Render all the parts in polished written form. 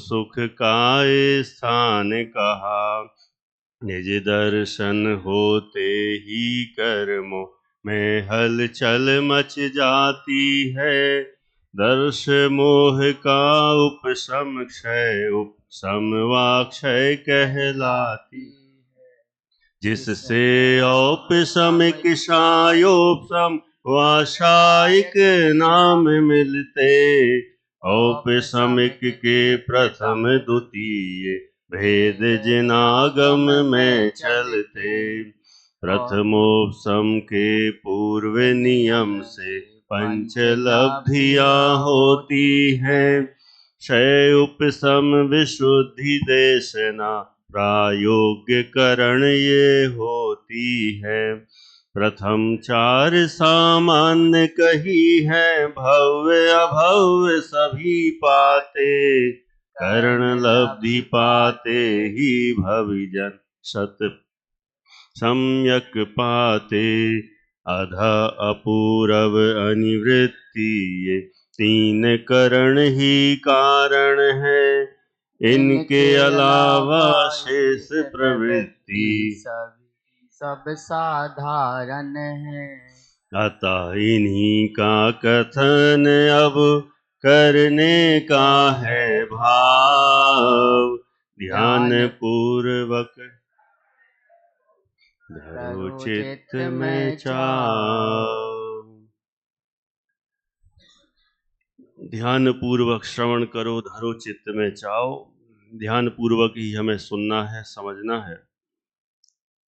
सुख का स्थान कहा। निज दर्शन होते ही कर्मों में हलचल मच जाती है। दर्श मोह का उपशम क्षय, उपशम वा क्षय कहलाती। जिससे औपशमिक शायोपशम व शायिक नाम मिलते। औपशमिक के प्रथम द्वितीय भेद जिनागम में चलते। प्रथमोपशम के पूर्व नियम से पंच लब्धियां होती हैं। क्षय उपशम विशुद्धि देशना प्रायोग्य करण ये होती है। प्रथम चार सामान्य कही है, भव्य अभव्य सभी पाते। करण लब्धि पाते ही भविजन सत सम्यक पाते। अध अपूरव अनिवृत्ति ये तीन करण ही कारण है। इनके अलावा शेष प्रवृत्ति सब साधारण है। अतः इन्हीं का कथन अब करने का है भाव। ध्यान पूर्वक धरो चित्त में चाओ। ध्यान पूर्वक श्रवण करो, धरो चित्त में चाओ। ध्यान पूर्वक ही हमें सुनना है, समझना है।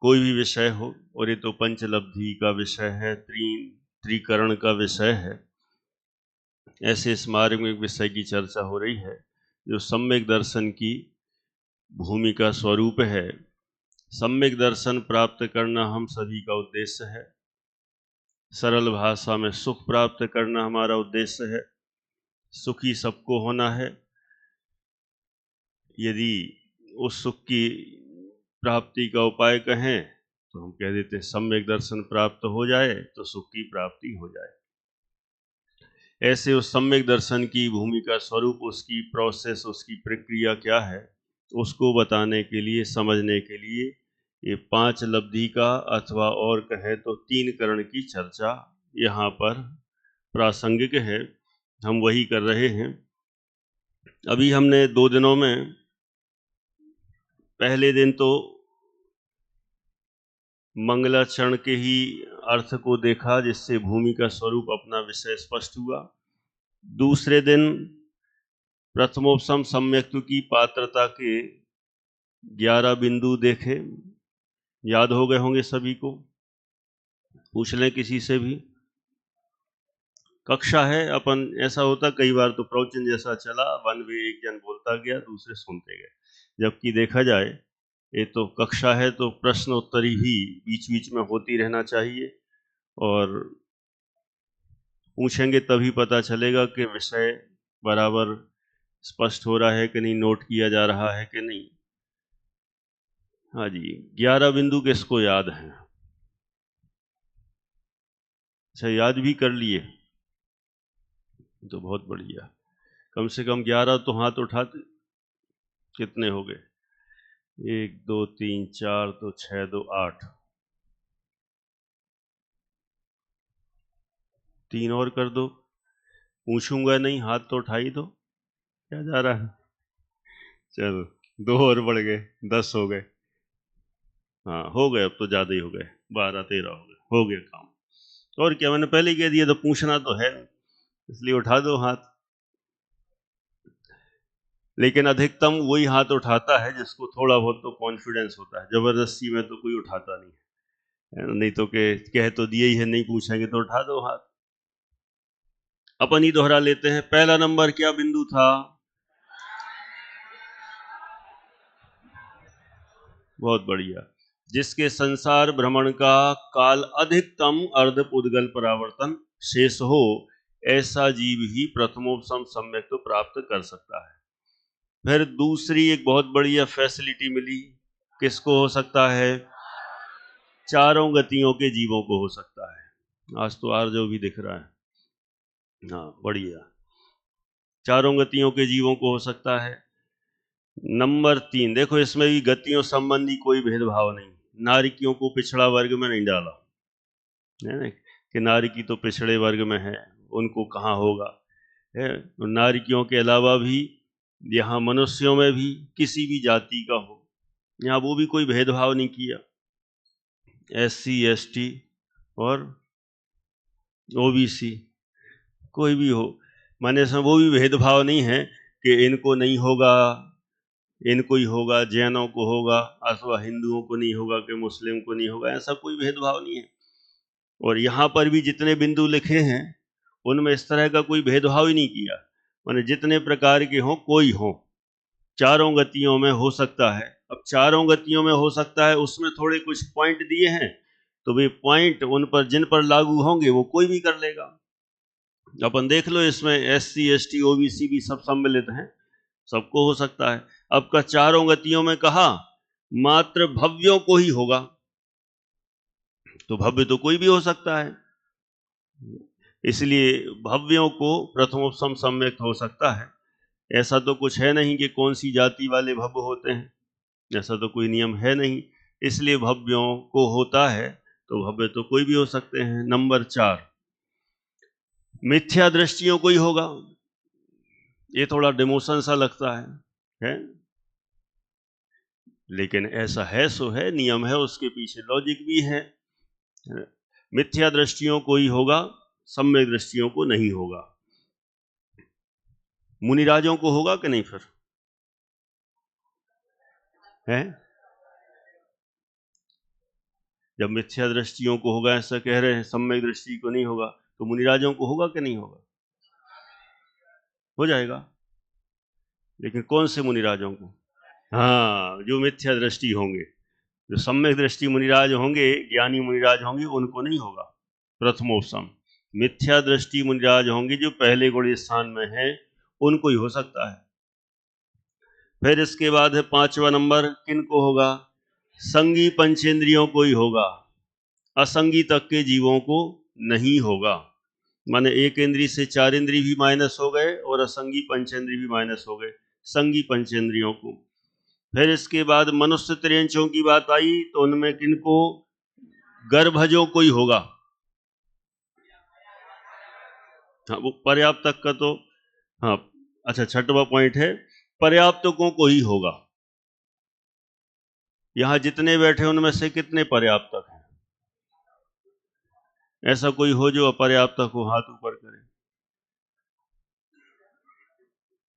कोई भी विषय हो, और ये तो पंचलब्धि का विषय है, त्रिकरण का विषय है। ऐसे इस मार्ग में एक विषय की चर्चा हो रही है जो सम्यक दर्शन की भूमिका स्वरूप है। सम्यक दर्शन प्राप्त करना हम सभी का उद्देश्य है। सरल भाषा में सुख प्राप्त करना हमारा उद्देश्य है। सुखी सबको होना है। यदि उस सुख की प्राप्ति का उपाय कहें तो हम कह देते हैं सम्यक दर्शन प्राप्त हो जाए तो सुख की प्राप्ति हो जाए। ऐसे उस सम्यक दर्शन की भूमिका स्वरूप, उसकी प्रोसेस, उसकी प्रक्रिया क्या है, उसको बताने के लिए, समझने के लिए ये पांच लब्धि का अथवा और कहें तो तीन करण की चर्चा यहाँ पर प्रासंगिक है। हम वही कर रहे हैं। अभी हमने 2 दिनों में, पहले दिन तो मंगलाचरण के ही अर्थ को देखा, जिससे भूमि का स्वरूप अपना विषय स्पष्ट हुआ। दूसरे दिन प्रथमोपशम सम्यक्त्व की पात्रता के 11 बिंदु देखे। याद हो गए होंगे सभी को। पूछ लें किसी से भी। कक्षा है अपन, ऐसा होता कई बार तो प्रवचन जैसा चला, वन वे, एक जन बोलता गया, दूसरे सुनते गए। जबकि देखा जाए ये तो कक्षा है, तो प्रश्न उत्तरी भी बीच बीच में होती रहना चाहिए, और पूछेंगे तभी पता चलेगा कि विषय बराबर स्पष्ट हो रहा है कि नहीं, नोट किया जा रहा है कि नहीं। हाँ जी, 11 बिंदु किसको याद है? अच्छा, याद भी कर लिए तो बहुत बढ़िया। कम से कम 11 तो हाथ उठाते। कितने हो गए? 1 2 3 4 तो 6 2 8। 3 और कर दो। पूछूंगा नहीं, हाथ तो उठा ही दो। क्या जा रहा है? चलो 2 और बढ़ गए, 10 हो गए। हाँ हो गए, अब तो ज्यादा ही हो गए, 12 13 हो गए, हो गया काम। और क्या, मैंने पहले कह दिया, तो पूछना तो है, इसलिए उठा दो हाथ। लेकिन अधिकतम वही हाथ उठाता है जिसको थोड़ा बहुत तो कॉन्फिडेंस होता है। जबरदस्ती में तो कोई उठाता नहीं है। नहीं तो कह तो दिए ही है, नहीं पूछेंगे तो उठा दो हाथ। अपन ही दोहरा लेते हैं। पहला नंबर क्या बिंदु था? बहुत बढ़िया। जिसके संसार भ्रमण का काल अधिकतम अर्ध पुद्गल परावर्तन शेष हो, ऐसा जीव ही प्रथमोपशम सम्यक तो प्राप्त कर सकता है। फिर दूसरी एक बहुत बढ़िया फैसिलिटी मिली। किसको हो सकता है? चारों गतियों के जीवों को हो सकता है। आज तो आर जो भी दिख रहा है, हाँ बढ़िया। चारों गतियों के जीवों को हो सकता है। नंबर 3, देखो इसमें भी गतियों संबंधी कोई भेदभाव नहीं, नारिकियों को पिछड़ा वर्ग में नहीं डाला है ना, कि नारिकी तो पिछड़े वर्ग में है, उनको कहाँ होगा है। नारिकियों के अलावा भी यहाँ मनुष्यों में भी किसी भी जाति का हो, यहाँ वो भी कोई भेदभाव नहीं किया, SC ST और OBC कोई भी हो, माने इसमें वो भी भेदभाव नहीं है कि इनको नहीं होगा, इनको ही होगा, जैनों को होगा अथवा हिंदुओं को नहीं होगा कि मुस्लिम को नहीं होगा, ऐसा कोई भेदभाव नहीं है। और यहाँ पर भी जितने बिंदु लिखे हैं उनमें इस तरह का कोई भेदभाव ही नहीं किया, माने जितने प्रकार के हों कोई हो, चारों गतियों में हो सकता है। अब चारों गतियों में हो सकता है, उसमें थोड़े कुछ पॉइंट दिए हैं, तो वे पॉइंट उन पर जिन पर लागू होंगे वो कोई भी कर लेगा। अपन देख लो, इसमें SC ST OBC भी सब सम्मिलित हैं, सबको हो सकता है। अब का चारों गतियों में कहा मात्र भव्यों को ही होगा, तो भव्य तो कोई भी हो सकता है, इसलिए भव्यों को प्रथमोपसम सम्यक्त हो सकता है। ऐसा तो कुछ है नहीं कि कौन सी जाति वाले भव्य होते हैं, ऐसा तो कोई नियम है नहीं, इसलिए भव्यों को होता है, तो भव्य तो कोई भी हो सकते हैं। नंबर 4, मिथ्या दृष्टियों को ही होगा, ये थोड़ा डिमोशन सा लगता है? लेकिन ऐसा है सो है, नियम है, उसके पीछे लॉजिक भी है। मिथ्या दृष्टियों को ही होगा, सम्यक दृष्टियों को नहीं होगा। मुनिराजों को होगा कि नहीं फिर है? जब मिथ्या दृष्टियों को होगा ऐसा कह रहे हैं, सम्यक दृष्टि को नहीं होगा, तो मुनिराजों को होगा कि नहीं होगा? हो जाएगा। लेकिन कौन से मुनिराजों को? हाँ, जो मिथ्या दृष्टि होंगे। जो सम्यक दृष्टि मुनिराज होंगे, ज्ञानी मुनिराज होंगे, उनको नहीं होगा प्रथमोपसम। मिथ्या दृष्टि मुनिराज होंगे जो पहले गुण स्थान में है, उनको ही हो सकता है। फिर इसके बाद है 5वां नंबर, किन को होगा? संगी पंचेंद्रियों को ही होगा, असंगी तक के जीवों को नहीं होगा। माने एक इंद्री से 4 इंद्री भी माइनस हो गए और असंगी पंचेंद्री भी माइनस हो गए, संगी पंचेंद्रियों को। फिर इसके बाद मनुष्य त्रियंचों की बात आई, तो उनमें किनको? गर्भजों को ही होगा। हाँ, वो पर्याप्त तक का तो हाँ, अच्छा 6वां पॉइंट है, पर्याप्तकों को ही होगा। यहां जितने बैठे उनमें से कितने पर्याप्तक हैं? ऐसा कोई हो जो अपर्याप्तक हो, हाथ ऊपर करे।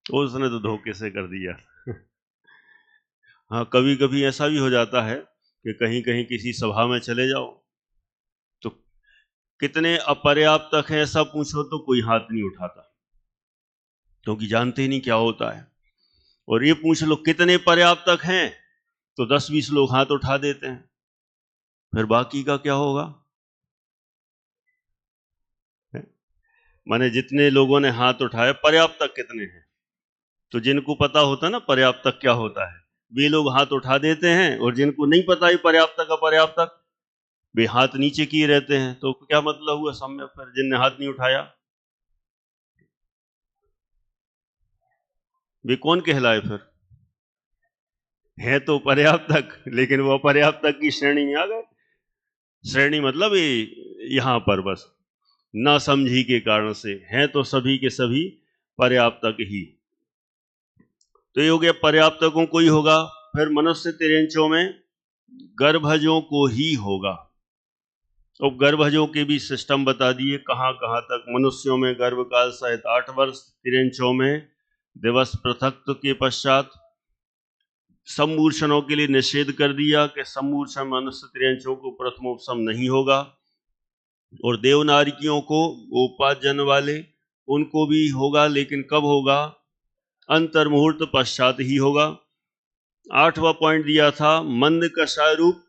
उसने तो धोखे से कर दिया। हाँ, कभी कभी ऐसा भी हो जाता है कि कहीं कहीं किसी सभा में चले जाओ, तो कितने अपर्याप्तक हैं ऐसा पूछो तो कोई हाथ नहीं उठाता, क्योंकि जानते ही नहीं क्या होता है। और ये पूछ लो कितने पर्याप्तक हैं, तो 10-20 लोग हाथ उठा देते हैं, फिर बाकी का क्या होगा? माने जितने लोगों ने हाथ उठाए, पर्याप्तक कितने हैं? तो जिनको पता होता ना पर्याप्तक क्या होता है, वे लोग हाथ उठा देते हैं, और जिनको नहीं पता ही पर्याप्तक अपर्याप्तक, वे हाथ नीचे किए रहते हैं। तो क्या मतलब हुआ सम्यक? फिर जिनने हाथ नहीं उठाया वे कौन कहलाए? फिर है तो पर्याप्तक, लेकिन वो अपर्याप्तक की श्रेणी में आ गए। श्रेणी मतलब ये यहां पर बस ना समझी के कारण से हैं तो सभी के सभी पर्याप्तक ही। तो ये हो गया, पर्याप्तकों को ही होगा। फिर मनुष्य तिरंचों में गर्भजों को ही होगा। तो गर्भजों के भी सिस्टम बता दिए, कहां कहां तक। मनुष्यों में गर्भकाल सहित 8 वर्ष, तिरंचों में दिवस पृथक्त्व के पश्चात। सम्मूर्छनों के लिए निषेध कर दिया कि सम्मूर्छन मनुष्य तिरंचों को प्रथमोपसम नहीं होगा। और देवनारिकियों को, उपाजन वाले, उनको भी होगा, लेकिन कब होगा? अंतर मुहूर्त पश्चात ही होगा। 8वां पॉइंट दिया था, मंद कषाय रूप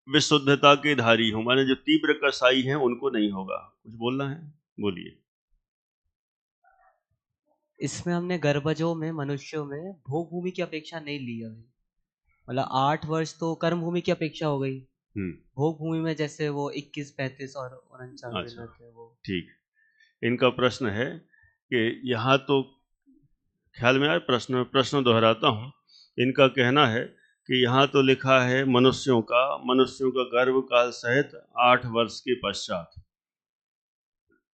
विशुद्धता के धारी हो, माने जो तीव्र कसाई हैं उनको नहीं होगा। कुछ बोलना है? बोलिए। इसमें हमने गर्भजों में, मनुष्यों में भोग भूमि की अपेक्षा नहीं ली अभी, मतलब 8 वर्ष तो कर्म भूमि की अपेक्षा हो गई। भोग भूमि में जैसे वो 21, 35 और 49 दिन रहते हैं वो। ठीक। इनका प्रश्न है कि यहाँ तो ख्याल में आए, प्रश्न दोहराता हूं इनका कहना है कि यहाँ तो लिखा है मनुष्यों का गर्भ काल सहित 8 वर्ष के पश्चात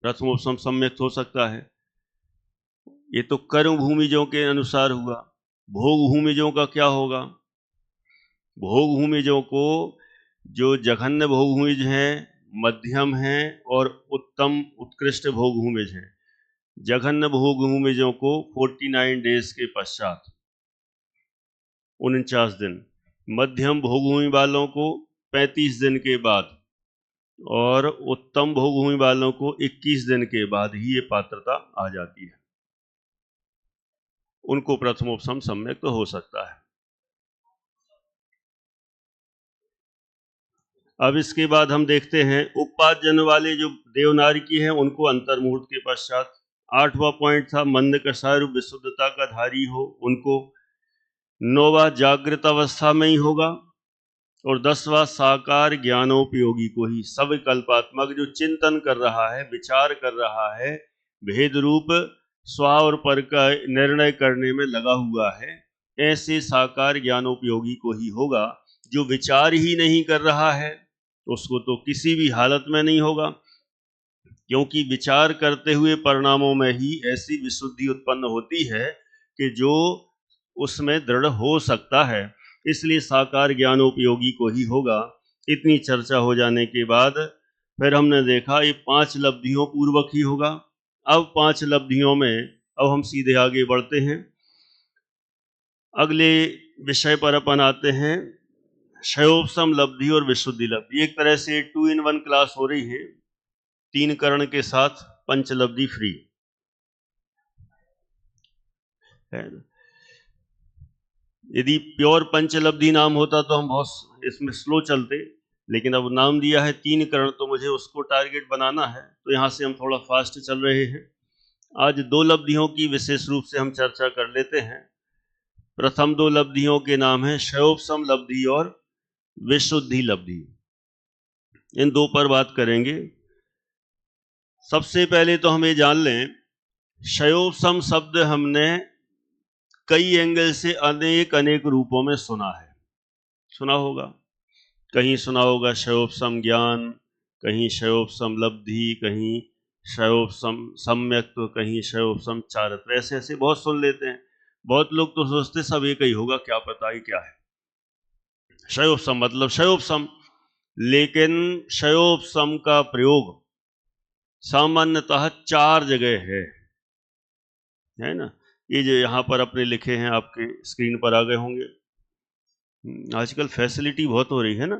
प्रथमोपसम सम्यक हो सकता है। ये तो कर्म भूमिजों के अनुसार हुआ। भोग भूमिजों का क्या होगा? भोग भूमिजों को जो जघन्य भोग भूमिज हैं, मध्यम हैं और उत्तम उत्कृष्ट भोग भूमिज हैं, जघन्य भोग भूमिजों को 49 डेज के पश्चात 49 दिन, मध्यम भोग भूमि वालों को 35 दिन के बाद और उत्तम भोग भूमि वालों को 21 दिन के बाद ही ये पात्रता आ जाती है। उनको प्रथमोपसम सम्यक तो हो सकता है। अब इसके बाद हम देखते हैं उपपाद जन वाले जो देवनारिकी हैं उनको अंतर्मुहूर्त के पश्चात। 8वां पॉइंट था मंद कषाय रूप विशुद्धता का धारी हो, उनको 9वां जागृत अवस्था में ही होगा और 10वां साकार ज्ञानोपयोगी को ही। सविकल्पात्मक जो चिंतन कर रहा है, विचार कर रहा है, भेद रूप स्व और पर का निर्णय करने में लगा हुआ है, ऐसे साकार ज्ञानोपयोगी को ही होगा। जो विचार ही नहीं कर रहा है उसको तो किसी भी हालत में नहीं होगा, क्योंकि विचार करते हुए परिणामों में ही ऐसी विशुद्धि उत्पन्न होती है कि जो उसमें दृढ़ हो सकता है। इसलिए साकार ज्ञानोपयोगी को ही होगा। इतनी चर्चा हो जाने के बाद फिर हमने देखा ये 5 लब्धियों पूर्वक ही होगा। अब 5 लब्धियों में अब हम सीधे आगे बढ़ते हैं। अगले विषय पर अपन आते हैं, क्षयोपशम लब्धि और विशुद्धि लब्धि। एक तरह से 2 in 1 क्लास हो रही है, 3 करण के साथ पंच लब्धि फ्री है। यदि प्योर पंचलब्धि नाम होता तो हम बहुत इसमें स्लो चलते, लेकिन अब नाम दिया है 3 करण तो मुझे उसको टारगेट बनाना है, तो यहाँ से हम थोड़ा फास्ट चल रहे हैं। आज 2 लब्धियों की विशेष रूप से हम चर्चा कर लेते हैं। प्रथम 2 लब्धियों के नाम है क्षयोपशम लब्धि और विशुद्धि लब्धि। इन 2 पर बात करेंगे। सबसे पहले तो हम ये जान लें, क्षयोपशम शब्द हमने कई एंगल से अनेक रूपों में सुना है, सुना होगा। कहीं सुना होगा क्षयोपशम ज्ञान, कहीं क्षयोपशम लब्धि, कहीं क्षयोपशम सम्यक, तो कहीं क्षयोपशम चारत्व। ऐसे ऐसे बहुत सुन लेते हैं। बहुत लोग तो सोचते सब एक ही होगा, क्या पता ही क्या है। क्षयोपशम मतलब क्षयोपशम, लेकिन क्षयोपशम का प्रयोग सामान्यतः 4 जगह है ना। ये जो यहाँ पर अपने लिखे हैं आपके स्क्रीन पर आ गए होंगे। आजकल फैसिलिटी बहुत हो रही है ना,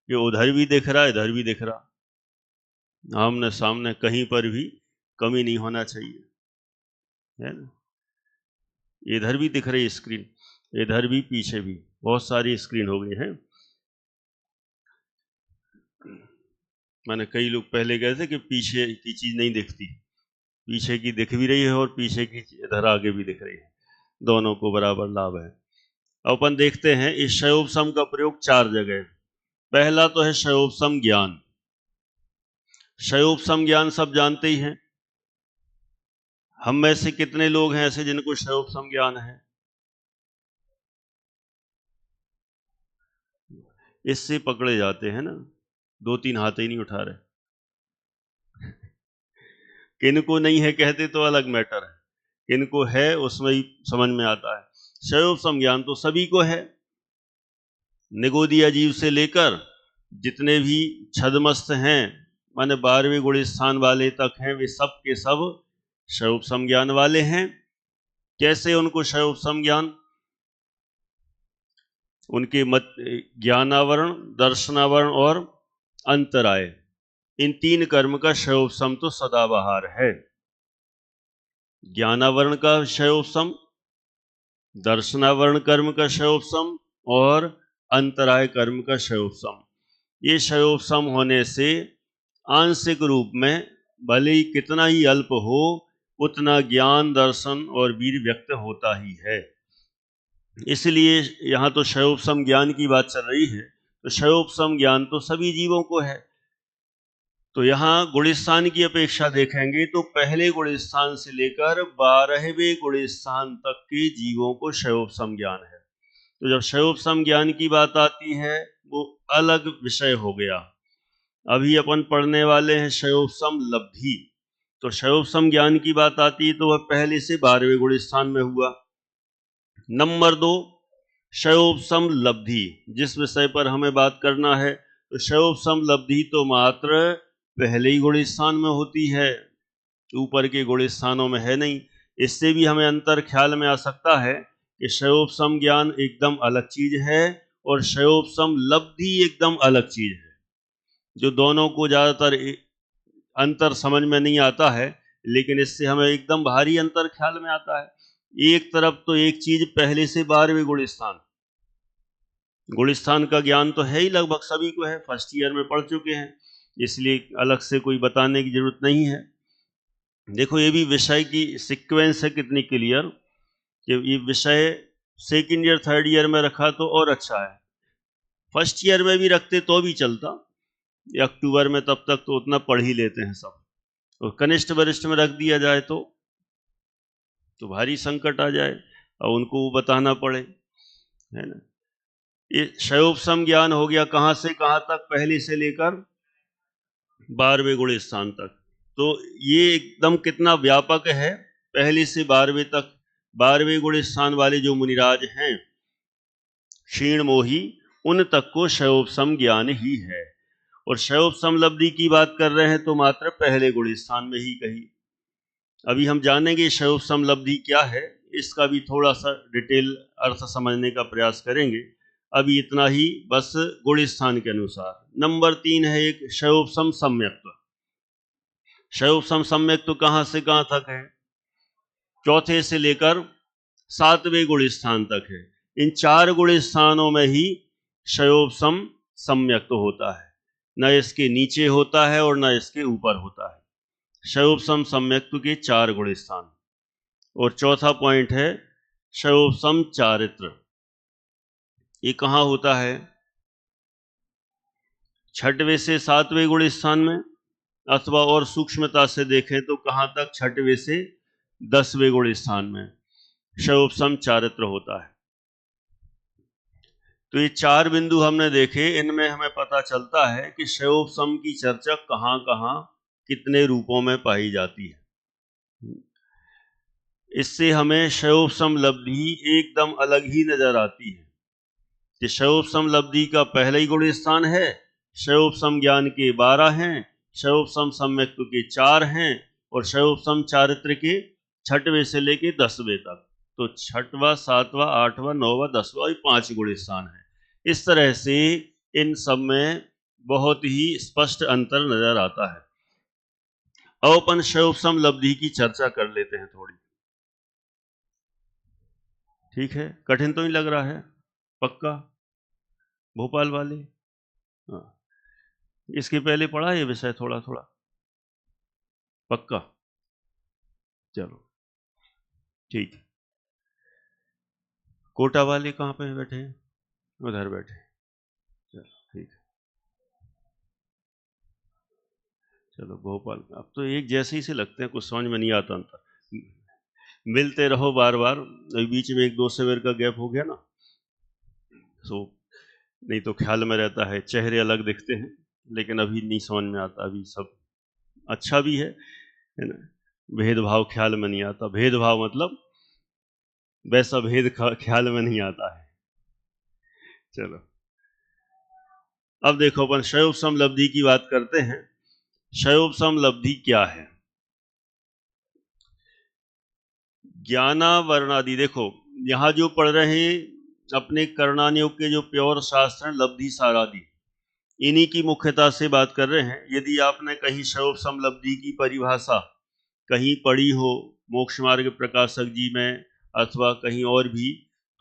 ये उधर भी दिख रहा है, इधर भी दिख रहा, आमने सामने कहीं पर भी कमी नहीं होना चाहिए, है ना। इधर भी दिख रही स्क्रीन, इधर भी, पीछे भी, बहुत सारी स्क्रीन हो गई है। मैंने कई लोग पहले कहे थे कि पीछे की चीज नहीं दिखती, पीछे की दिख भी रही है और पीछे की इधर आगे भी दिख रही है, दोनों को बराबर लाभ है। अपन देखते हैं इस क्षयोपशम का प्रयोग 4 जगह। पहला तो है क्षयोपशम ज्ञान। क्षयोपशम ज्ञान सब जानते ही हैं। हम में से कितने लोग हैं ऐसे जिनको क्षयोपशम ज्ञान है? इससे पकड़े जाते हैं ना, 2-3 हाथ ही नहीं उठा रहे। किनको नहीं है कहते तो अलग मैटर है, किनको है उसमें ही समझ में आता है। क्षयोपशम ज्ञान तो सभी को है, निगोदिया जीव से लेकर जितने भी छदमस्त हैं, माने 12वें गुण स्थान वाले तक हैं, वे सब के सब क्षयोपशम ज्ञान वाले हैं। कैसे उनको क्षयोपशम ज्ञान? उनके मत ज्ञानावरण, दर्शनावरण और अंतराय, इन 3 कर्म का क्षयोपशम तो सदाबहार है। ज्ञानावरण का क्षयोपशम, दर्शनावरण कर्म का क्षयोपशम और अंतराय कर्म का क्षयोपशम। ये क्षयोपशम होने से आंशिक रूप में भले ही कितना ही अल्प हो, उतना ज्ञान, दर्शन और वीर व्यक्त होता ही है। इसलिए यहाँ तो क्षयोपशम ज्ञान की बात चल रही है, तो क्षयोपशम ज्ञान तो सभी जीवों को है। तो यहाँ गुणस्थान की अपेक्षा देखेंगे तो पहले गुणस्थान से लेकर 12वें गुणस्थान तक के जीवों को क्षयोपशम ज्ञान है। तो जब क्षयोपशम ज्ञान की बात आती है वो अलग विषय हो गया। अभी अपन पढ़ने वाले हैं क्षयोपशम लब्धि। तो क्षयोपशम ज्ञान की बात आती है तो वह पहले से 12वें गुण स्थान में हुआ। नंबर 2, क्षयोपशम लब्धि, जिस विषय पर हमें बात करना है, तो क्षयोपशम लब्धि तो मात्र पहले ही गुण स्थान में होती है, ऊपर के गुण स्थानों में है नहीं। इससे भी हमें अंतर ख्याल में आ सकता है कि क्षयोपशम ज्ञान एकदम अलग चीज है और क्षयोपशम लब्धि एकदम अलग चीज है, जो दोनों को ज्यादातर अंतर समझ में नहीं आता है, लेकिन इससे हमें एकदम भारी अंतर ख्याल में आता है। एक तरफ तो एक चीज पहले से 12वें गुण स्थान का ज्ञान तो है ही, लगभग सभी को है, फर्स्ट ईयर में पढ़ चुके हैं, इसलिए अलग से कोई बताने की जरूरत नहीं है। देखो ये भी विषय की सीक्वेंस है कितनी क्लियर, कि ये विषय सेकंड ईयर थर्ड ईयर में रखा तो और अच्छा है, फर्स्ट ईयर में भी रखते तो भी चलता, अक्टूबर में तब तक तो उतना पढ़ ही लेते हैं सब, और कनिष्ठ वरिष्ठ में रख दिया जाए तो भारी संकट आ जाए और उनको वो बताना पड़े, है ना। ये क्षयोपशम ज्ञान हो गया कहां से कहां तक, पहले से लेकर 12वें गुण स्थान तक। तो ये एकदम कितना व्यापक है, पहले से 12वें तक, 12वें गुण स्थान वाले जो मुनिराज हैं क्षीण मोही, उन तक को क्षयोपशम ज्ञान ही है। और क्षयोपशम लब्धि की बात कर रहे हैं तो मात्र पहले गुण स्थान में ही कही। अभी हम जानेंगे क्षयोपशम लब्धि क्या है, इसका भी थोड़ा सा डिटेल अर्थ समझने का प्रयास करेंगे। अभी इतना ही बस गुण स्थान के अनुसार। नंबर 3 है एक क्षयोपशम सम्यक्त्व। क्षयोपशम सम्यक्त्व कहां से कहां तक है, चौथे से लेकर 7वें गुण स्थान तक है। इन 4 गुण स्थानों में ही क्षयोपशम सम्यक्त्व होता है, न इसके नीचे होता है और न इसके ऊपर होता है। क्षयोपशम सम्यक्त्व के 4 गुण स्थान। और चौथा पॉइंट है क्षयोपशम चारित्र। ये कहां होता है, 6वें से 7वें गुण स्थान में, अथवा और सूक्ष्मता से देखें तो कहां तक, 6वें से 10वें गुण स्थान में क्षयोपशम चारित्र होता है। तो ये 4 बिंदु हमने देखे, इनमें हमें पता चलता है कि क्षयोपशम की चर्चा कहां कहां कितने रूपों में पाई जाती है। इससे हमें क्षयोपशम लब्धि एकदम अलग ही नजर आती है कि क्षयोपशम लब्धि का पहला ही गुण स्थान है, क्षयोपशम ज्ञान के 12 हैं, क्षयोपशम सम्यक्त्व के 4 हैं, और क्षयोपशम चारित्र के 6वें से लेके 10वें तक। तो 6वां 7वां 8वां 9वां 10वां 5 गुण स्थान है। इस तरह से इन सब में बहुत ही स्पष्ट अंतर नजर आता है। अब अपन क्षयोपशम लब्धि की चर्चा कर लेते हैं थोड़ी। ठीक है, कठिन तो नहीं लग रहा है, पक्का भोपाल वाले? हाँ, इसके पहले पढ़ा ये विषय थोड़ा थोड़ा, पक्का? चलो ठीक है। कोटा वाले कहाँ पे बैठे हैं, उधर बैठे, चलो ठीक है। चलो भोपाल, अब तो एक जैसे ही से लगते हैं, कुछ समझ में नहीं आता अंतर। मिलते रहो बार बार, बीच में 1-2 सेमेस्टर का गैप हो गया ना, तो नहीं तो ख्याल में रहता है, चेहरे अलग दिखते हैं, लेकिन अभी नहीं समझ में आता। अभी सब अच्छा भी है ना, भेदभाव ख्याल में नहीं आता। भेदभाव मतलब वैसा भेद ख्याल में नहीं आता है। चलो अब देखो अपन क्षयोपशम लब्धि की बात करते हैं। क्षयोपशम लब्धि क्या है? ज्ञानावरणादि, देखो यहां जो पढ़ रहे हैं अपने करणानियोग के जो प्योर शास्त्र लब्धि सारादि, इन्हीं की मुख्यता से बात कर रहे हैं। यदि आपने कहीं क्षयोपशम लब्धि की परिभाषा कहीं पढ़ी हो, मोक्ष मार्ग प्रकाशक जी में अथवा कहीं और भी,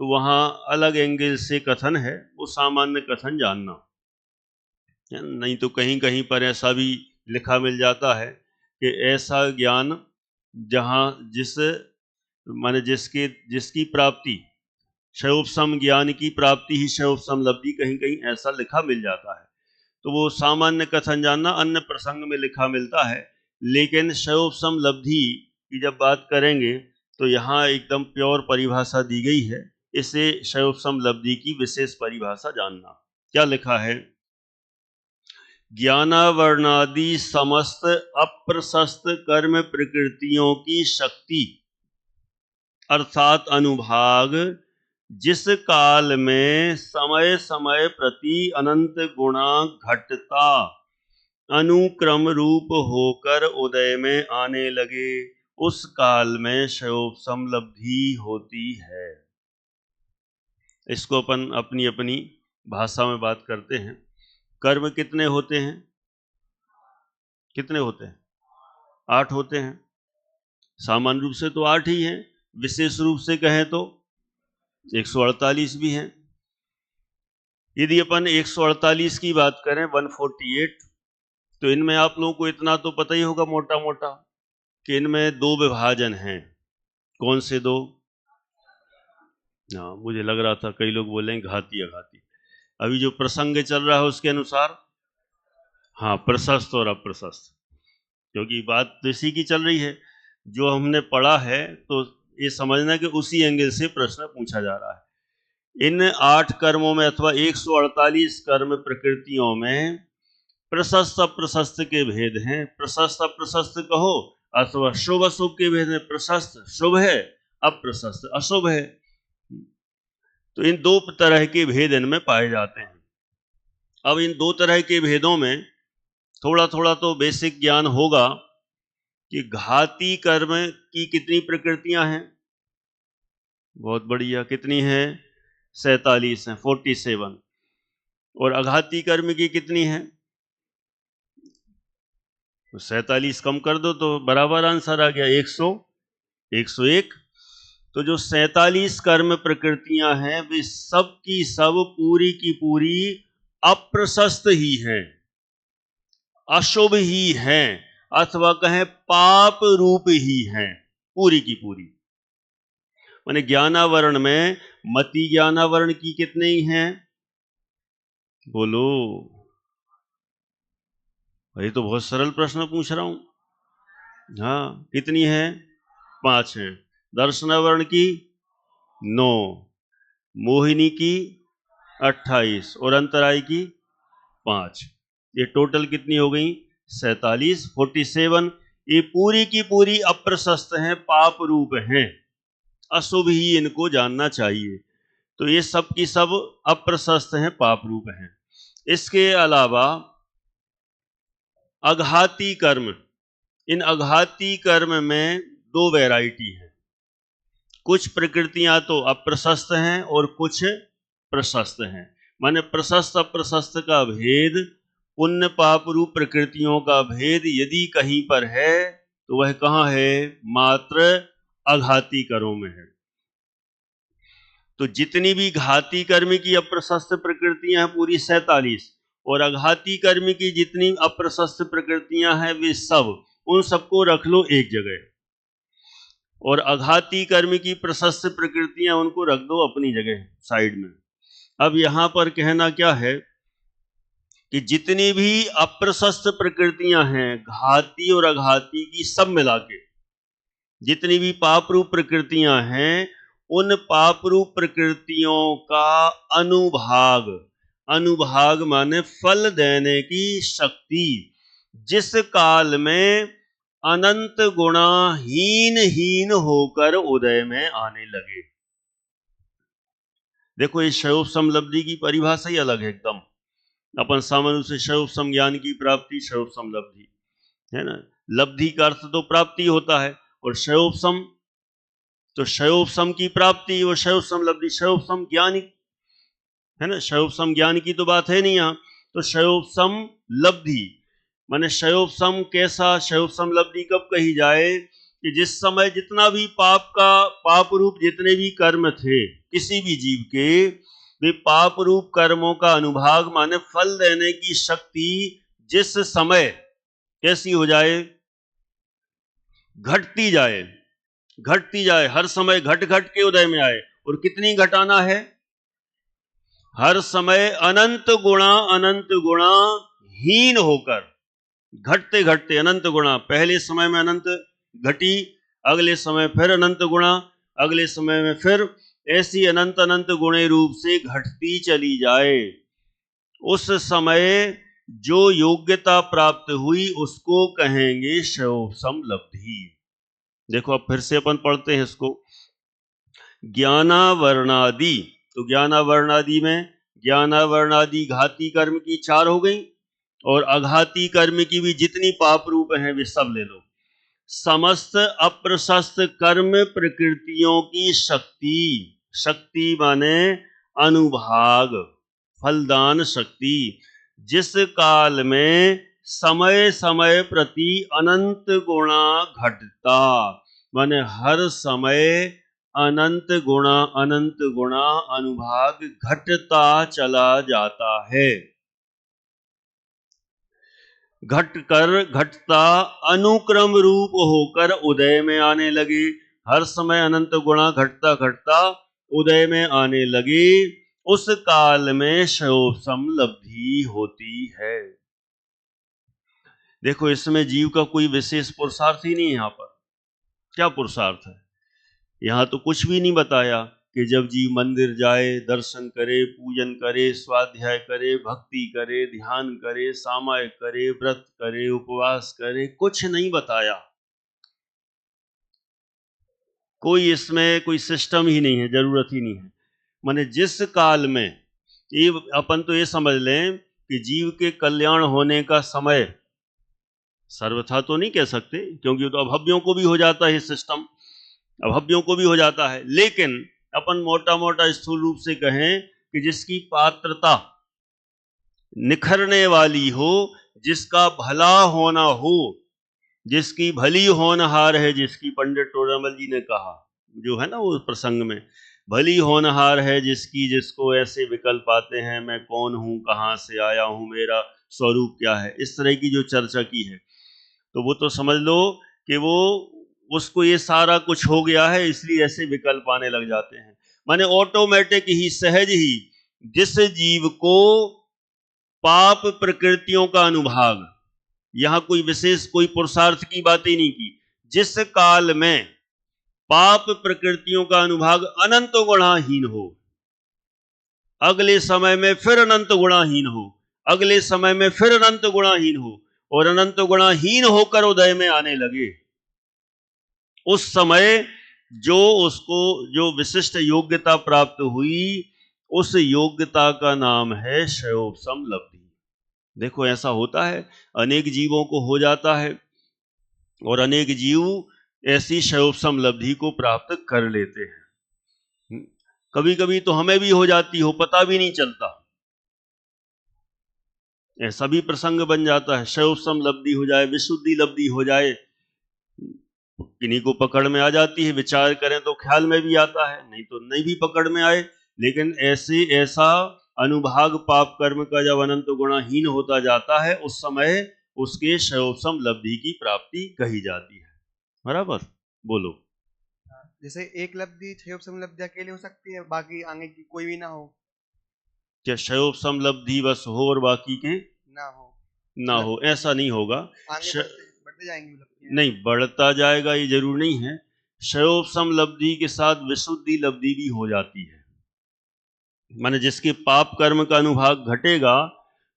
तो वहां अलग एंगल से कथन है, वो सामान्य कथन जानना। नहीं तो कहीं कहीं पर ऐसा भी लिखा मिल जाता है कि ऐसा ज्ञान जहां माने जिसकी प्राप्ति, क्षयोपशम ज्ञान की प्राप्ति ही क्षयोपशम लब्धि, कहीं कहीं ऐसा लिखा मिल जाता है। तो वो सामान्य कथन जानना अन्य प्रसंग में लिखा मिलता है। लेकिन क्षयोपशम लब्धि की जब बात करेंगे तो यहाँ एकदम प्योर परिभाषा दी गई है। इसे शैवोपम लब्धि की विशेष परिभाषा जानना। क्या लिखा है? ज्ञानावरणादि समस्त अप्रशस्त कर्म प्रकृतियों की शक्ति अर्थात अनुभाग जिस काल में समय समय प्रति अनंत गुणा घटता अनुक्रम रूप होकर उदय में आने लगे, उस काल में शैवोपम लब्धि होती है। इसको अपन अपनी अपनी भाषा में बात करते हैं। कर्म कितने होते हैं? कितने होते हैं? 8 होते हैं। सामान्य रूप से तो 8 ही हैं, विशेष रूप से कहें तो 148 भी हैं। यदि अपन 148 की बात करें 148, तो इनमें आप लोगों को इतना तो पता ही होगा मोटा मोटा कि इनमें 2 विभाजन हैं। कौन से 2? हाँ, मुझे लग रहा था कई लोग बोलेंगे घाती अघाती। अभी जो प्रसंग चल रहा है उसके अनुसार हाँ, प्रशस्त और अप्रशस्त, क्योंकि बात तो इसी की चल रही है। जो हमने पढ़ा है तो ये समझना कि उसी एंगल से प्रश्न पूछा जा रहा है। इन 8 कर्मों में अथवा 148 कर्म प्रकृतियों में प्रशस्त अप्रशस्त के भेद हैं। प्रशस्त अप्रशस्त कहो अथवा शुभ अशुभ के भेद हैं। प्रशस्त शुभ है, अप्रशस्त अशुभ है। तो इन 2 तरह के भेद इनमें पाए जाते हैं। अब इन 2 तरह के भेदों में थोड़ा थोड़ा तो बेसिक ज्ञान होगा कि घाती कर्म की कितनी प्रकृतियां हैं। बहुत बढ़िया, कितनी हैं? 47 हैं, 47। और अघाती कर्म की कितनी है? तो 47 कम कर दो तो बराबर आंसर आ गया 101। तो जो 47 कर्म प्रकृतियां हैं वे सब की सब पूरी की पूरी अप्रशस्त ही हैं, अशुभ ही हैं, अथवा कहें पाप रूप ही हैं, पूरी की पूरी। माने ज्ञानावरण में मति ज्ञानावरण की कितने ही हैं? बोलो भाई, तो बहुत सरल प्रश्न पूछ रहा हूं। हाँ, कितनी है? 5 हैं। दर्शनावरण की 9, मोहिनी की 28 और अंतराय की 5। ये टोटल कितनी हो गई? 47, 47। ये पूरी की पूरी अप्रशस्त हैं, पाप रूप हैं, अशुभ ही इनको जानना चाहिए। तो ये सब की सब अप्रशस्त हैं, पाप रूप हैं। इसके अलावा अघाती कर्म, इन अघाती कर्म में 2 वैरायटी हैं। कुछ प्रकृतियां तो अप्रशस्त हैं और कुछ प्रशस्त हैं। माने प्रशस्त अप्रशस्त का भेद, पुण्य पाप रूप प्रकृतियों का भेद यदि कहीं पर है तो वह कहां है? मात्र अघाती कर्मों में है। तो जितनी भी घाती कर्म की अप्रशस्त प्रकृतियां हैं पूरी 47, और अघाती कर्म की जितनी अप्रशस्त प्रकृतियां हैं वे सब, उन सबको रख लो एक जगह, और अघाती कर्म की प्रशस्त प्रकृतियां उनको रख दो अपनी जगह साइड में। अब यहां पर कहना क्या है कि जितनी भी अप्रशस्त प्रकृतियां हैं घाती और अघाती की, सब मिला के जितनी भी पाप रूप प्रकृतियां हैं, उन पाप रूप प्रकृतियों का अनुभाग, अनुभाग माने फल देने की शक्ति, जिस काल में अनंत गुणा हीन होकर उदय में आने लगे। देखो, इस शैवोपम लब्धि की परिभाषा ही अलग है एकदम। अपन सामान्य रूप से शैवोपम ज्ञान की प्राप्ति, शैवोपम लब्धि, है ना। लब्धि का अर्थ तो प्राप्ति होता है, और शैवोपम तो शैवोपम की प्राप्ति, और शैवोपम लब्धि, शैवोपम ज्ञान, है ना। शैवोपम ज्ञान की तो बात है नहीं यहाँ। तो शैवोपम लब्धि माने शैवोपम कैसा? शैवोपम लब्धि कब कही जाए कि जिस समय जितना भी पाप रूप जितने भी कर्म थे किसी भी जीव के, वे पाप रूप कर्मों का अनुभाग माने फल देने की शक्ति जिस समय कैसी हो जाए? घटती जाए, घटती जाए, हर समय घट घट के उदय में आए। और कितनी घटाना है? हर समय अनंत गुणा हीन होकर, घटते घटते अनंत गुणा। पहले समय में अनंत घटी, अगले समय फिर अनंत गुणा, अगले समय में फिर ऐसी अनंत अनंत गुणे रूप से घटती चली जाए, उस समय जो योग्यता प्राप्त हुई उसको कहेंगे शैवोपम लब्धि। देखो अब फिर से अपन पढ़ते हैं इसको। ज्ञानावरणादि, तो ज्ञानावरणादि में ज्ञानावरणादि घाती कर्म की 4 हो गई, और अघाती कर्म की भी जितनी पाप रूप हैं वे सब ले लो। समस्त अप्रशस्त कर्म प्रकृतियों की शक्ति, शक्ति माने अनुभाग, फलदान शक्ति, जिस काल में समय समय प्रति अनंत गुणा घटता, माने हर समय अनंत गुणा अनुभाग घटता चला जाता है। घटता अनुक्रम रूप होकर उदय में आने लगे। हर समय अनंत गुणा घटता घटता उदय में आने लगे, उस काल में शैवोपम लब्धि होती है। देखो इसमें जीव का कोई विशेष पुरुषार्थ ही नहीं है। यहाँ पर क्या पुरुषार्थ है? यहाँ तो कुछ भी नहीं बताया कि जब जीव मंदिर जाए, दर्शन करे, पूजन करे, स्वाध्याय करे, भक्ति करे, ध्यान करे, सामायिक करे, व्रत करे, उपवास करे, कुछ नहीं बताया। कोई इसमें कोई सिस्टम ही नहीं है, जरूरत ही नहीं है। माने जिस काल में ये अपन तो ये समझ लें कि जीव के कल्याण होने का समय सर्वथा तो नहीं कह सकते, क्योंकि तो अभव्यों को भी हो जाता है सिस्टम, अभव्यों को भी हो जाता है, लेकिन अपन मोटा मोटा स्थूल रूप से कहें कि जिसकी पात्रता निखरने वाली हो, जिसका भला होना हो, जिसकी भली होनहार है, जिसकी पंडित टोडरमल जी ने कहा जो है ना वो प्रसंग में, भली होनहार है जिसकी, जिसको ऐसे विकल्प आते हैं, मैं कौन हूं, कहां से आया हूं, मेरा स्वरूप क्या है, इस तरह की जो चर्चा की है, तो वो तो समझ लो कि वो उसको ये सारा कुछ हो गया है, इसलिए ऐसे विकल्प आने लग जाते हैं। माने ऑटोमेटिक ही, सहज ही, जिस जीव को पाप प्रकृतियों का अनुभाग, यहां कोई विशेष कोई पुरुषार्थ की बात ही नहीं की, जिस काल में पाप प्रकृतियों का अनुभाग अनंत गुणाहीन हो, अगले समय में फिर अनंत गुणाहीन हो, अगले समय में फिर अनंत गुणाहीन हो, और अनंत गुणाहीन होकर उदय में आने लगे, उस समय जो उसको जो विशिष्ट योग्यता प्राप्त हुई, उस योग्यता का नाम है शैवोपम लब्धि। देखो ऐसा होता है, अनेक जीवों को हो जाता है, और अनेक जीव ऐसी शैवोपम लब्धि को प्राप्त कर लेते हैं। कभी कभी तो हमें भी हो जाती हो, पता भी नहीं चलता, ऐसा भी प्रसंग बन जाता है। शैवोपम लब्धि हो जाए, विशुद्धि लब्धि हो जाए, किन्हीं को पकड़ में आ जाती है, विचार करें तो ख्याल में भी आता है, नहीं तो नहीं भी पकड़ में आए, लेकिन ऐसा अनुभाग पाप कर्म का जब अनंत गुणाहीन होता जाता है, उस समय उसके शैवोपम लब्धि की प्राप्ति कही जाती है। बराबर बोलो। जैसे एक लब्धि शैवोपम लब्धि अकेले हो सकती है, बाकी आगे की कोई भी ना हो? क्या शैवोपम लब्धि बस हो और बाकी के ना हो? ऐसा नहीं होगा। आगे बढ़ते जाएंगे लब्धियां। नहीं, बढ़ता जाएगा ये जरूर नहीं है। शैवोपम लब्धि के साथ विशुद्धि लब्धि भी हो जाती है। माने जिसके पाप कर्म का अनुभाग घटेगा,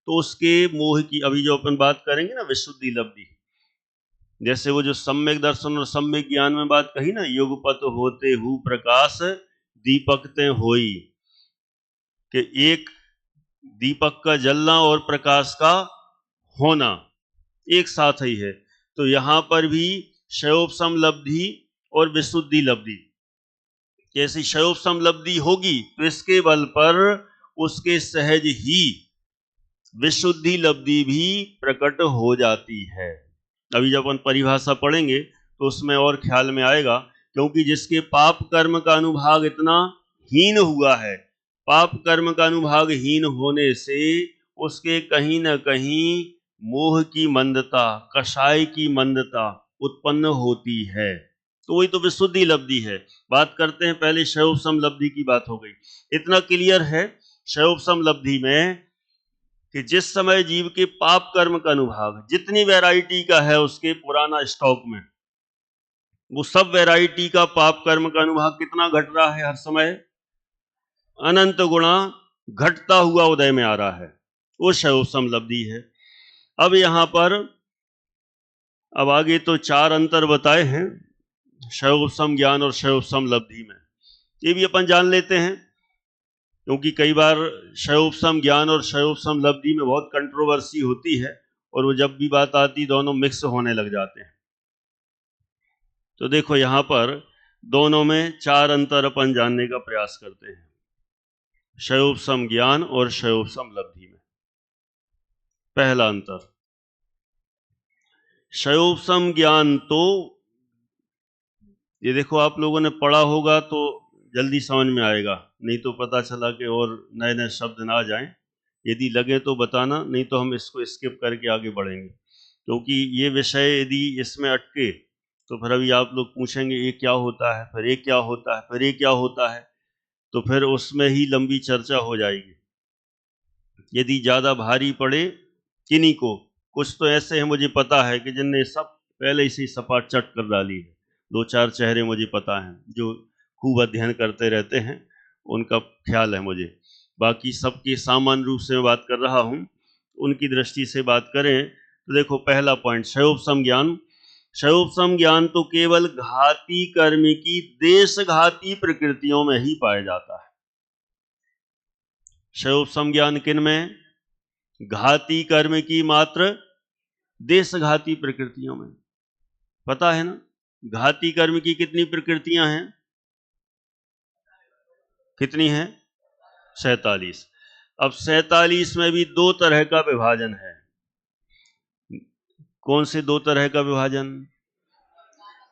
तो उसके मोह की, अभी जो अपन बात करेंगे ना विशुद्धि लब्धि, जैसे वो जो सम्यक दर्शन और सम्यक ज्ञान में बात कही ना, युगपत होते हु प्रकाश दीपक ते होई, कि एक दीपक का जलना और प्रकाश का होना एक साथ ही है। तो यहां पर भी शैवोपम लब्धि और विशुद्धि लब्धि, जैसी शैवोपम लब्धि होगी तो इसके बल पर उसके सहज ही विशुद्धि लब्धि भी प्रकट हो जाती है। अभी जब अपन परिभाषा पढ़ेंगे तो उसमें और ख्याल में आएगा, क्योंकि जिसके पाप कर्म का अनुभाग इतना हीन हुआ है, पाप कर्म का अनुभाग हीन होने से उसके कहीं न कहीं मोह की मंदता, कषाय की मंदता उत्पन्न होती है, तो वही तो विशुद्धि लब्धि है। बात करते हैं, पहले शैवोपम लब्धि की बात हो गई। इतना क्लियर है शैवोपम लब्धि में कि जिस समय जीव के पाप कर्म का अनुभाग जितनी वैरायटी का है उसके पुराना स्टॉक में, वो सब वैरायटी का पाप कर्म का अनुभाग कितना घट रहा है हर समय? अनंत गुणा घटता हुआ उदय में आ रहा है, वो क्षयोपम लब्धि है। अब यहां पर अब आगे तो 4 अंतर बताए हैं क्षयोपम ज्ञान और क्षयोपम लब्धि में, ये भी अपन जान लेते हैं, क्योंकि कई बार क्षयोपम ज्ञान और क्षयोपम लब्धि में बहुत कंट्रोवर्सी होती है और वो जब भी बात आती दोनों मिक्स होने लग जाते हैं। तो देखो यहां पर दोनों में 4 अंतर अपन जानने का प्रयास करते हैं, क्षयोपम ज्ञान और क्षयोपम लब्धि में। पहला अंतर, क्षयोपम ज्ञान तो ये देखो आप लोगों ने पढ़ा होगा तो जल्दी समझ में आएगा, नहीं तो पता चला कि और नए नए शब्द ना आ जाएं। यदि लगे तो बताना, नहीं तो हम इसको स्किप करके आगे बढ़ेंगे, क्योंकि ये विषय यदि इसमें अटके तो फिर अभी आप लोग पूछेंगे ये क्या होता है, फिर ये क्या होता है, फिर ये क्या होता है, तो फिर उसमें ही लंबी चर्चा हो जाएगी। यदि ज़्यादा भारी पड़े किन्हीं को, कुछ तो ऐसे हैं मुझे पता है कि जिनने सब पहले से ही सपाट चट कर डाली है, 2-4 चेहरे मुझे पता हैं जो खूब अध्ययन करते रहते हैं, उनका ख्याल है मुझे। बाकी सबकी सामान्य रूप से मैं बात कर रहा हूँ, उनकी दृष्टि से बात करें तो देखो पहला पॉइंट क्षयोपम ज्ञान। क्षयोपम ज्ञान तो केवल घाती कर्म की देशघाती प्रकृतियों में ही पाया जाता है। क्षयोपम ज्ञान किन में? घाती कर्म की मात्र देशघाती प्रकृतियों में। पता है ना घाती कर्म की कितनी प्रकृतियां हैं? कितनी हैं? 47। अब 47 में भी 2 तरह का विभाजन है। कौन से 2 तरह का विभाजन?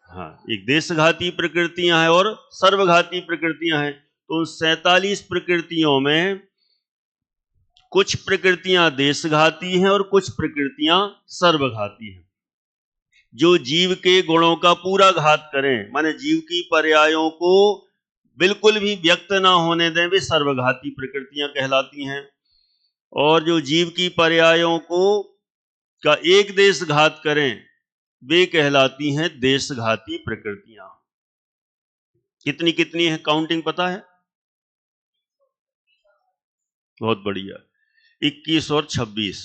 हाँ, एक देशघाती प्रकृतियां हैं और सर्वघाती प्रकृतियां हैं। तो उन 47 प्रकृतियों में कुछ प्रकृतियां देशघाती हैं और कुछ प्रकृतियां सर्वघाती हैं। जो जीव के गुणों का पूरा घात करें, माने जीव की पर्यायों को बिल्कुल भी व्यक्त ना होने दें, वे सर्वघाती प्रकृतियां कहलाती हैं। और जो जीव की पर्यायों को का एक देश घात करें, वे कहलाती हैं देशघाती प्रकृतियां। कितनी कितनी है काउंटिंग पता है? बहुत बढ़िया, 21 और 26।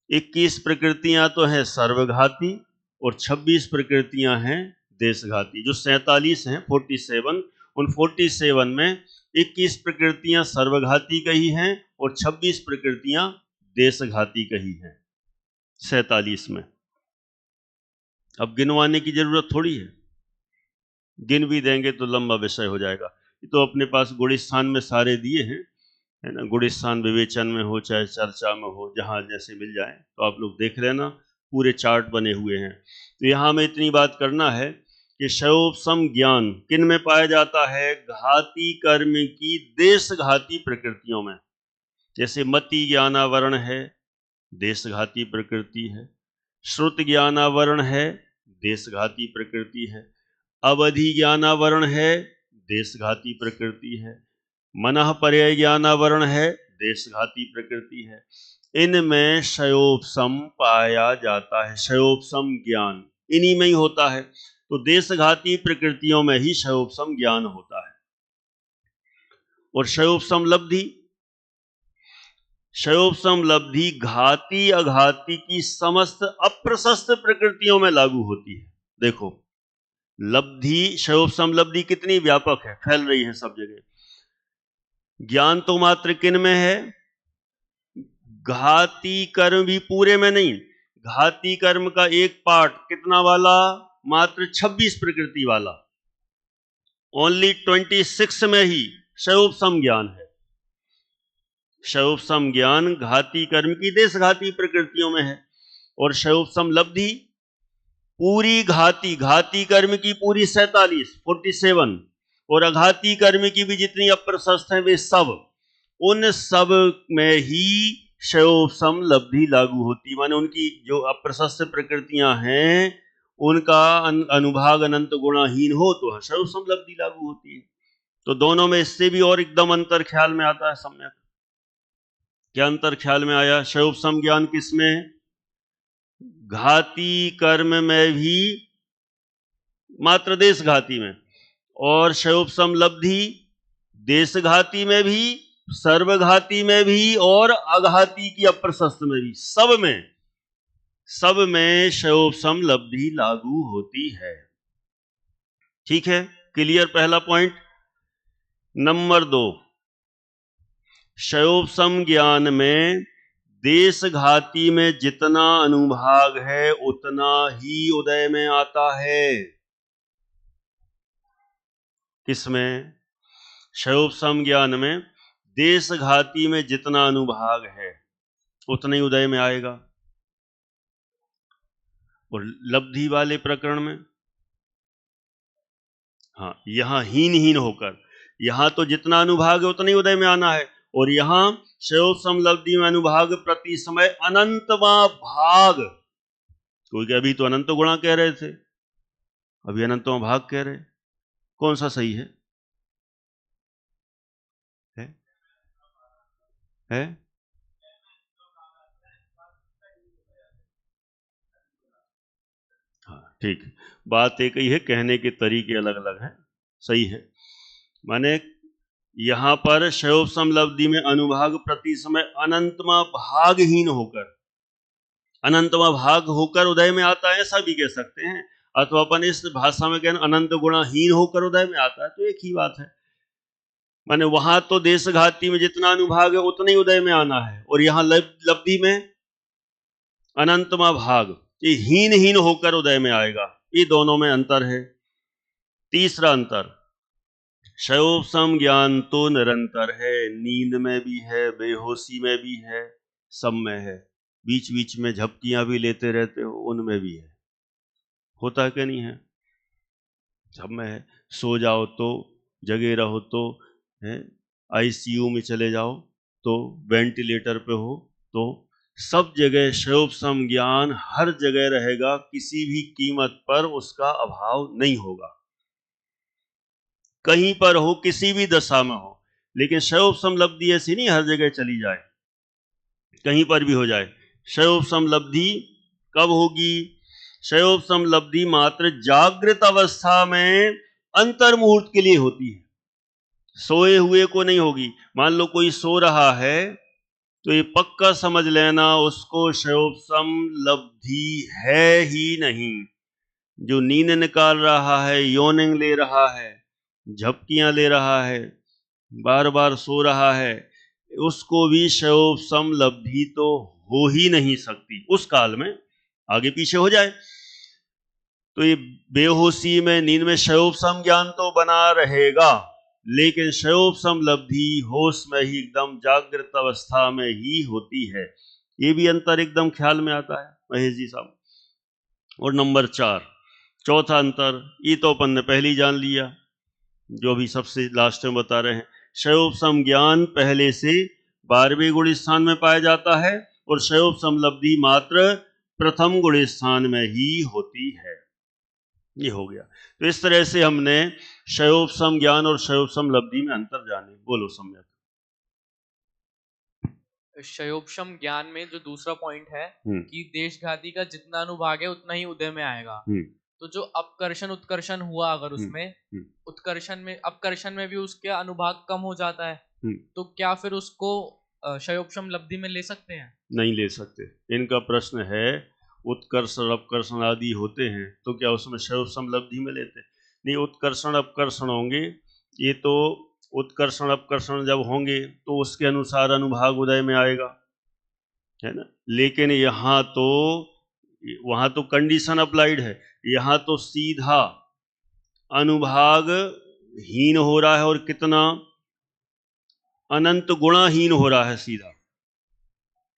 21 प्रकृतियां तो हैं सर्वघाती और 26 प्रकृतियां हैं देशघाती। जो 47 हैं 47, उन 47 में 21 प्रकृतियां सर्वघाती कही हैं और 26 प्रकृतियां देशघाती कही हैं 47 में। अब गिनवाने की जरूरत थोड़ी है, गिन भी देंगे तो लंबा विषय हो जाएगा। ये तो अपने पास गुणस्थान में सारे दिए हैं, है ना। गुणस्थान विवेचन में हो चाहे चर्चा में हो, जहां जैसे मिल जाए तो आप लोग देख लेना, पूरे चार्ट बने हुए हैं। तो यहां में इतनी बात करना है कि क्षयोपम ज्ञान किन में पाया जाता है? घाती कर्म की देशघाती प्रकृतियों में। जैसे मति ज्ञानावरण है, देशघाती प्रकृति है। श्रुत ज्ञानावरण है, देशघाती प्रकृति है। अवधि ज्ञानावरण है, देशघाती प्रकृति है। मनः पर्याय ज्ञानावरण है, देशघाती प्रकृति है। इनमें क्षयोपम पाया जाता है। क्षयोपम ज्ञान इन्हीं में ही होता है। तो देशघाती प्रकृतियों में ही क्षयोपम ज्ञान होता है। और क्षयोपम लब्धि, क्षयोपम लब्धि घाती अघाती की समस्त अप्रशस्त प्रकृतियों में लागू होती है। देखो लब्धि, क्षयोपम लब्धि कितनी व्यापक है, फैल रही है सब जगह। ज्ञान तो मात्र किन में है? घाती कर्म भी पूरे में नहीं, घाती कर्म का एक पार्ट कितना वाला? मात्र 26 प्रकृति वाला। ओनली 26 में ही क्षयोपम ज्ञान है। क्षयोपम ज्ञान घाती कर्म की देशघाती प्रकृतियों में है। और क्षयोपम लब्धि पूरी घाती कर्म की पूरी 47 और अघाती कर्म की भी जितनी अप्रशस्त हैं वे सब, उन सब में ही क्षयोपम लब्धि लागू होती। माने उनकी जो अप्रशस्त प्रकृतियां हैं उनका अनुभाग अनंत गुणाहीन हो तो क्षयोपम लब्धि लागू होती है। तो दोनों में इससे भी और एकदम अंतर ख्याल में आता है। सम्यक क्या अंतर ख्याल में आया? क्षयोपम ज्ञान किसमें? घाती कर्म में भी मात्र देशघाती में, और क्षयोपम लब्धि देशघाती में भी, सर्वघाती में भी और अघाती की अप्रशस्त में भी, सब में क्षयोपशम लब्धि लागू होती है। ठीक है, क्लियर पहला पॉइंट। नंबर 2, क्षयोपशम ज्ञान में देशघाती में जितना अनुभाग है उतना ही उदय में आता है। किसमें? क्षयोपशम ज्ञान में देशघाती में जितना अनुभाग है उतना ही उदय में आएगा। और लब्धि वाले प्रकरण में हाँ, यहां हीन होकर, यहां तो जितना अनुभाग है उतना ही उदय में आना है, और यहां क्षयोपशम लब्धि में अनुभाग प्रति समय अनंतवा भाग। क्योंकि अभी तो अनंत गुणा कह रहे थे, अभी अनंतवा भाग कह रहे। कौन सा सही है? है? हाँ ठीक, बात एक ही है, कहने के तरीके अलग अलग हैं। सही है, माने यहां पर क्षयोपशम लब्धि में अनुभाग प्रति समय अनंतमा भागहीन होकर, अनंतमा भाग होकर उदय में आता है, ऐसा भी कह सकते हैं। अथवा अपन इस भाषा में कहना अनंत गुणाहीन होकर उदय में आता है, तो एक ही बात है। माने वहां तो देशघाती में जितना अनुभाग है उतना ही उदय में आना है, और यहां लब्धि में अनंतमा भाग, ये हीन होकर उदय में आएगा। ये दोनों में अंतर है। तीसरा अंतर, क्षयोपशम ज्ञान तो निरंतर है, नींद में भी है, बेहोशी में भी है, सब में है। बीच बीच में झपकियां भी लेते रहते हो, उनमें भी है। होता है कि नहीं है? सब में है। सो जाओ तो, जगे रहो तो, है, आईसीयू में चले जाओ तो, वेंटिलेटर पे हो तो, सब जगह क्षयोपशम ज्ञान हर जगह रहेगा, किसी भी कीमत पर उसका अभाव नहीं होगा। कहीं पर हो, किसी भी दशा में हो, लेकिन क्षयोपशम लब्धि ऐसी नहीं हर जगह चली जाए, कहीं पर भी हो जाए। क्षयोपशम लब्धि कब होगी? क्षयोपशम लब्धि मात्र जागृत अवस्था में अंतर्मुहूर्त के लिए होती है, सोए हुए को नहीं होगी। मान लो कोई सो रहा है तो ये पक्का समझ लेना उसको क्षयोपशम लब्धि है ही नहीं। जो नींद निकाल रहा है, यौनिंग ले रहा है, झपकियां ले रहा है, बार बार सो रहा है, उसको भी क्षयोपशम लब्धि तो हो ही नहीं सकती उस काल में, आगे पीछे हो जाए तो ये बेहोशी में, नींद में क्षयोपशम ज्ञान तो बना रहेगा, लेकिन क्षयोपशम लब्धि होश में ही, एकदम जागृत अवस्था में ही होती है। ये भी अंतर एकदम ख्याल में आता है महेश जी साहब। और नंबर 4, चौथा अंतर, ये तो अपन ने पहले ही जान लिया, जो भी सबसे लास्ट में बता रहे हैं। क्षयोपशम ज्ञान पहले से 12वें गुण स्थान में पाया जाता है, और क्षयोपशम लब्धि मात्र प्रथम गुण स्थान में ही होती है। ये हो गया। तो इस तरह से हमने क्षयोपशम ज्ञान और क्षयोपशम लब्धि में अंतर जाने। बोलो सम्यक। क्षयोपशम ज्ञान में जो दूसरा पॉइंट है कि देशघाती का जितना अनुभाग है उतना ही उदय में आएगा, तो जो अपकर्षण उत्कर्षण हुआ अगर उसमें उत्कर्षण में, अपकर्षण में भी उसके अनुभाग कम हो जाता है, तो क्या फिर उसको क्षयोपशम लब्धि में ले सकते हैं? नहीं ले सकते। इनका प्रश्न है उत्कर्षण अपकर्षण आदि होते हैं तो क्या उसमें क्षयोपशम लब्धि में लेते? नहीं, उत्कर्षण अपकर्षण होंगे, ये तो उत्कर्षण अपकर्षण जब होंगे तो उसके अनुसार अनुभाग उदय में आएगा, है ना। लेकिन यहाँ तो, वहां तो कंडीशन अप्लाइड है, यहाँ तो सीधा अनुभाग हीन हो रहा है, और कितना अनंत गुणाहीन हो रहा है सीधा।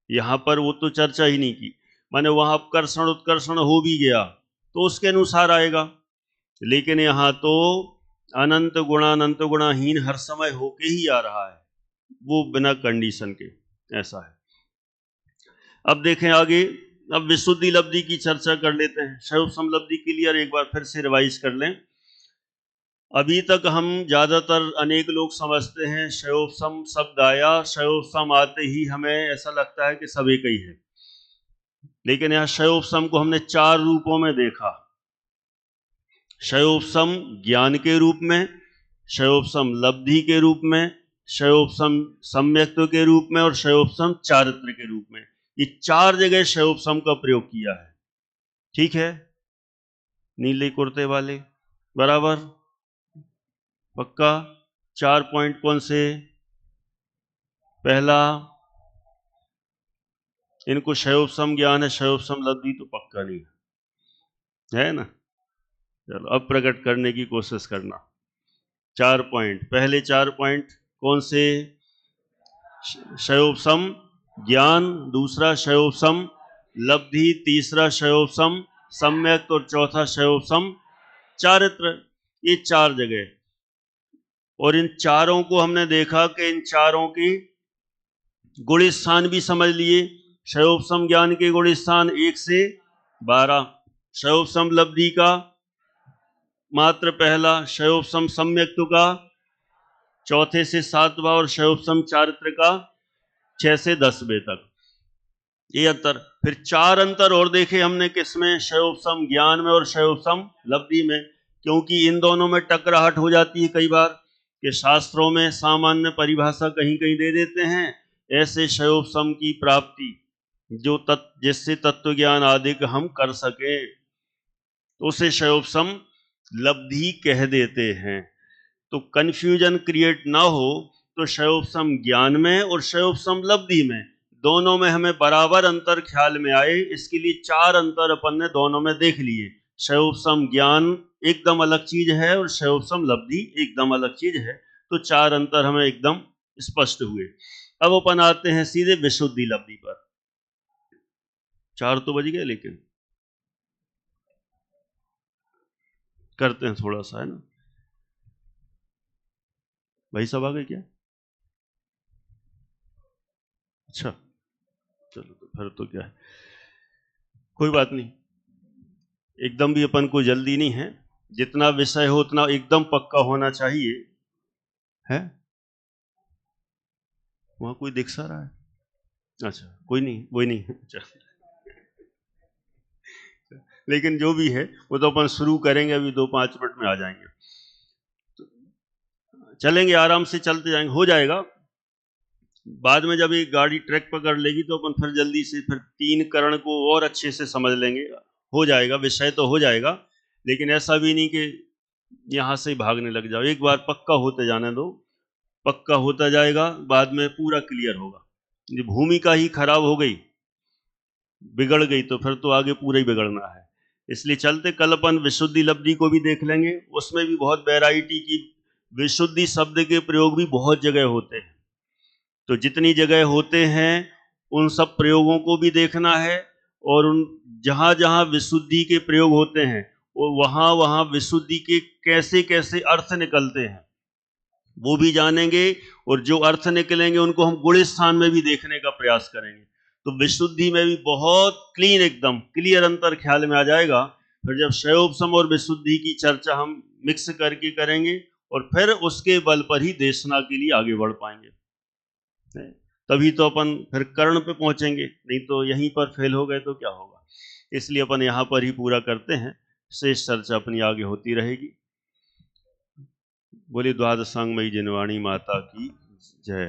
यहां पर वो तो चर्चा ही नहीं की, माने वहां अपकर्षण उत्कर्षण हो भी गया तो उसके अनुसार आएगा, लेकिन यहां तो अनंत गुणाहीन हर समय होके ही आ रहा है, वो बिना कंडीशन के, ऐसा है। अब देखें आगे, अब विशुद्धि लब्धि की चर्चा कर लेते हैं। क्षयोपशम लब्धि क्लियर, एक बार फिर से रिवाइज कर लें। अभी तक हम ज्यादातर अनेक लोग समझते हैं क्षयोपशम शब्द आया, क्षयोपशम आते ही हमें ऐसा लगता है कि सब एक ही है, लेकिन यहां क्षयोपशम को हमने 4 रूपों में देखा। क्षयोपशम ज्ञान के रूप में, क्षयोपम लब्धि के रूप में, क्षयोपम सम्यक्त्व के रूप में और क्षयोपम चारित्र के रूप में। ये 4 जगह क्षयोपम का प्रयोग किया है। ठीक है, नीले कुर्ते वाले बराबर, पक्का। 4 पॉइंट कौन से? पहला, इनको क्षयोपम ज्ञान है, क्षयोपम लब्धि तो पक्का नहीं है ना। चलो अब प्रकट करने की कोशिश करना। 4 पॉइंट, पहले 4 पॉइंट कौन से? क्षयोपम ज्ञान, दूसरा क्षयोपम लब्धि, तीसरा क्षयोपम सम्यक और चौथा क्षयोपम चारित्र। ये 4 जगह, और इन चारों को हमने देखा कि इन चारों की गुण स्थान भी समझ लिए। क्षयोपम ज्ञान के गुण स्थान 1 से 12, क्षयोपम लब्धि का मात्र पहला, क्षयोपम सम्यक्त्व का 4 से 7वां और क्षयोपम चारित्र का 6 से 10वें तक। ये अंतर। फिर 4 अंतर और देखे हमने किसमें? क्षयोपम ज्ञान में और क्षयोपम लब्धि में, क्योंकि इन दोनों में टकराहट हो जाती है कई बार कि शास्त्रों में सामान्य परिभाषा कहीं कहीं दे देते हैं। ऐसे क्षयोपम की प्राप्ति जो जिससे तत्व ज्ञान आदि का हम कर सके, तो उसे क्षयोपम लब्धि कह देते हैं। तो कंफ्यूजन क्रिएट ना हो, तो क्षयोपम ज्ञान में और क्षयोपम लब्धि में दोनों में हमें बराबर अंतर ख्याल में आए, इसके लिए 4 अंतर अपन ने दोनों में देख लिए। क्षयोपम ज्ञान एकदम अलग चीज है और क्षयोपम लब्धि एकदम अलग चीज है, तो 4 अंतर हमें एकदम स्पष्ट हुए। अब अपन आते हैं सीधे विशुद्धि लब्धि पर। 4 तो बज गए, लेकिन करते हैं थोड़ा सा, है ना। भाई सब आ गए क्या? अच्छा, चलो तो फिर तो क्या है, कोई बात नहीं। एकदम भी अपन को जल्दी नहीं है, जितना विषय हो उतना एकदम पक्का होना चाहिए, है। वहां कोई दिख सा रहा है? अच्छा, कोई नहीं, वही नहीं। अच्छा, लेकिन जो भी है वो तो अपन शुरू करेंगे, अभी 2-5 मिनट में आ जाएंगे, तो चलेंगे आराम से, चलते जाएंगे, हो जाएगा। बाद में जब ये गाड़ी ट्रैक पकड़ लेगी तो अपन फिर जल्दी से फिर 3 करण को और अच्छे से समझ लेंगे, हो जाएगा, विषय तो हो जाएगा। लेकिन ऐसा भी नहीं कि यहां से ही भागने लग जाओ, एक बार पक्का होते जाने दो, पक्का होता जाएगा, बाद में पूरा क्लियर होगा। ये भूमिका ही खराब हो गई, बिगड़ गई, तो फिर तो आगे पूरा ही बिगड़ना है। इसलिए चलते, कल अपन विशुद्धि लब्धि को भी देख लेंगे, उसमें भी बहुत वैरायटी की विशुद्धि शब्द के प्रयोग भी बहुत जगह होते हैं, तो जितनी जगह होते हैं उन सब प्रयोगों को भी देखना है, और उन जहां जहां विशुद्धि के प्रयोग होते हैं वो वहां वहां विशुद्धि के कैसे कैसे अर्थ निकलते हैं वो भी जानेंगे, और जो अर्थ निकलेंगे उनको हम गुण स्थान में भी देखने का प्रयास करेंगे। तो विशुद्धि में भी बहुत क्लीन, एकदम क्लियर अंतर ख्याल में आ जाएगा। फिर जब क्षयोपम और विशुद्धि की चर्चा हम मिक्स करके करेंगे, और फिर उसके बल पर ही देशना के लिए आगे बढ़ पाएंगे, तभी तो अपन फिर कर्ण पे पहुंचेंगे, नहीं तो यहीं पर फेल हो गए तो क्या होगा। इसलिए अपन यहां पर ही पूरा करते हैं, शेष चर्चा अपनी आगे होती रहेगी। बोली द्वादशांगमयी जिनवाणी माता की जय।